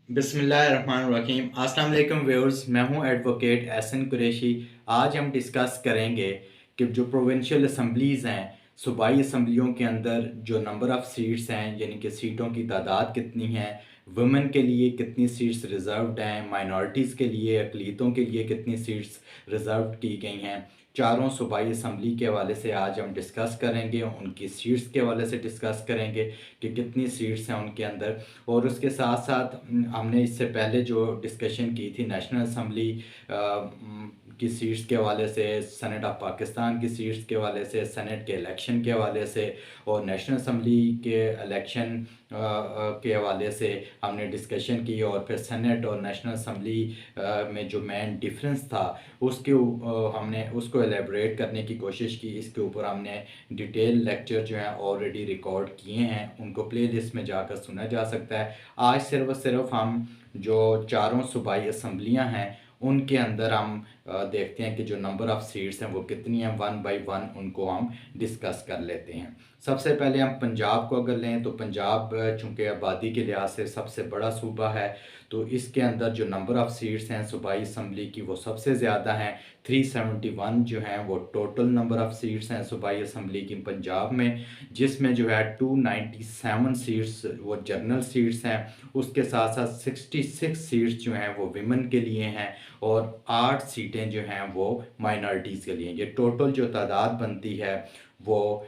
बिस्मिल्लाहिर्रहमानिर्रहीम। अस्सलाम वालेकुम व्यूअर्स, मैं हूं एडवोकेट एहसन कुरैशी। आज हम डिस्कस करेंगे कि जो प्रोविंशियल असम्बलीज़ हैं, सूबाई असम्बलियों के अंदर जो नंबर ऑफ़ सीट्स हैं, यानी कि सीटों की तादाद कितनी है, वुमेन के लिए कितनी सीट्स रिज़र्व्ड हैं, माइनॉरिटीज़ के लिए, अक़लियतों के लिए कितनी सीट्स रिज़र्व की गई हैं। चारों सूबाई असम्बली के हवाले से आज हम डिस्कस करेंगे, उनकी सीट्स के हवाले से डिस्कस करेंगे कि कितनी सीट्स हैं उनके अंदर। और उसके साथ साथ हमने इससे पहले जो डिस्कशन की थी नेशनल असम्बली की सीट्स के हवाले से, सेनेट ऑफ पाकिस्तान की सीट्स के हवाले से, सेनेट के इलेक्शन के हवाले से और नेशनल असम्बली के इलेक्शन के हवाले से हमने डिस्कशन की। और फिर सेनेट और नेशनल असम्बली में जो मेन डिफरेंस था उसके हमने उसको एलेबरेट करने की कोशिश की। इसके ऊपर हमने डिटेल लेक्चर जो हैं ऑलरेडी रिकॉर्ड किए हैं, उनको प्लेलिस्ट में जाकर सुना जा सकता है। आज सिर्फ और सिर्फ हम जो चारों सूबाई असम्बलियाँ हैं उनके अंदर हम देखते हैं कि जो नंबर ऑफ़ सीट्स हैं वो कितनी हैं, वन बाय वन उनको हम डिस्कस कर लेते हैं। सबसे पहले हम पंजाब को अगर लें तो पंजाब चूँकि आबादी के लिहाज से सबसे बड़ा सूबा है, तो इसके अंदर जो नंबर ऑफ़ सीट्स हैं सूबाई असम्बली की वो सबसे ज़्यादा हैं। 371 जो हैं वो टोटल नंबर ऑफ़ सीट्स हैं सूबाई असम्बली की पंजाब में, जिसमें जो है 297 सीट्स वो जनरल सीट्स हैं। उसके साथ साथ 66 सीट्स जो हैं वो विमेन के लिए हैं और 8 सीटें जो हैं वो माइनॉरिटीज़ के लिए। ये टोटल जो तादाद बनती है वो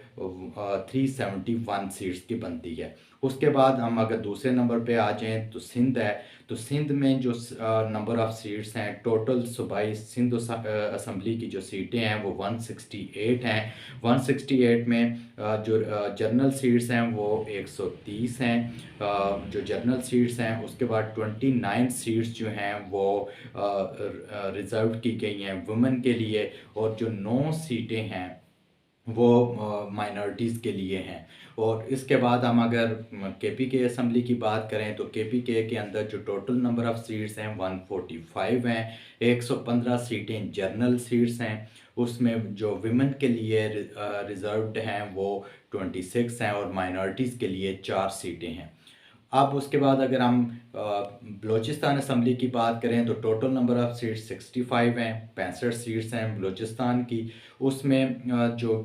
371 सीट्स की बनती है। उसके बाद हम अगर दूसरे नंबर पे आ जाएँ तो सिंध है। तो सिंध में जो नंबर ऑफ़ सीट्स हैं टोटल सूबाई सिंध असम्बली की जो सीटें हैं वो 168 हैं। 168 में जो जनरल सीट्स हैं वो 130 हैं। जो जनरल सीट्स हैं उसके बाद 29 सीट्स जो हैं वो रिज़र्व की गई हैं वुमेन के लिए, और जो 9 सीटें हैं वो माइनॉरिटीज़ के लिए हैं। और इसके बाद हम अगर केपीके असम्बली की बात करें तो केपीके के अंदर जो टोटल नंबर ऑफ़ सीट्स हैं 145 हैं। 115 सीटें जनरल सीट्स हैं। उसमें जो विमेन के लिए रिज़र्व्ड हैं वो 26 हैं और माइनॉरिटीज़ के लिए 4 सीटें हैं। अब उसके बाद अगर हम बलूचिस्तान असम्बली की बात करें तो टोटल नंबर ऑफ़ सीट्स 65 हैं। 65 सीट्स हैं बलूचिस्तान की। उसमें जो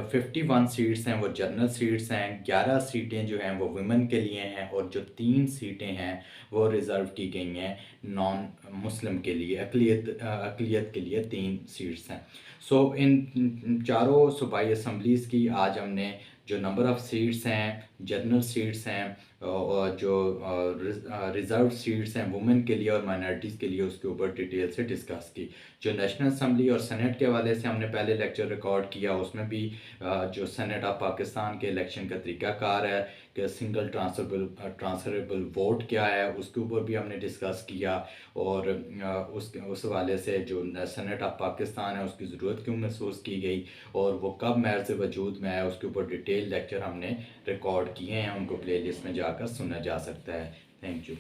51 सीट्स हैं वो जनरल सीट्स हैं। 11 सीटें जो हैं वो वुमेन के लिए हैं और जो 3 सीटें हैं वो रिज़र्व की गई हैं नॉन मुस्लिम के लिए, अक़लियत के लिए 3 सीट्स हैं। सो इन चारों सूबाई असम्बलीज़ की आज हमने जो नंबर ऑफ़ सीट्स हैं, जनरल सीट्स हैं और जो रिज़र्व सीट्स हैं वुमेन के लिए और माइनॉरिटीज़ के लिए, उसके ऊपर डिटेल से डिस्कस की। जो नेशनल असम्बली और सेनेट के हवाले से हमने पहले लेक्चर रिकॉर्ड किया, उसमें भी जो सेनेट ऑफ पाकिस्तान के इलेक्शन का तरीक़ाकार है कि सिंगल ट्रांसफरेबल वोट क्या है, उसके ऊपर भी हमने डिस्कस किया। और उस हवाले से जो सेनेट ऑफ पाकिस्तान है उसकी ज़रूरत क्यों महसूस की गई और वो कब महज़ वजूद में आया, उसके ऊपर डिटेल लेक्चर हमने रिकॉर्ड किए हैं, उनको प्लेलिस्ट में जाकर सुना जा सकता है। Thank you.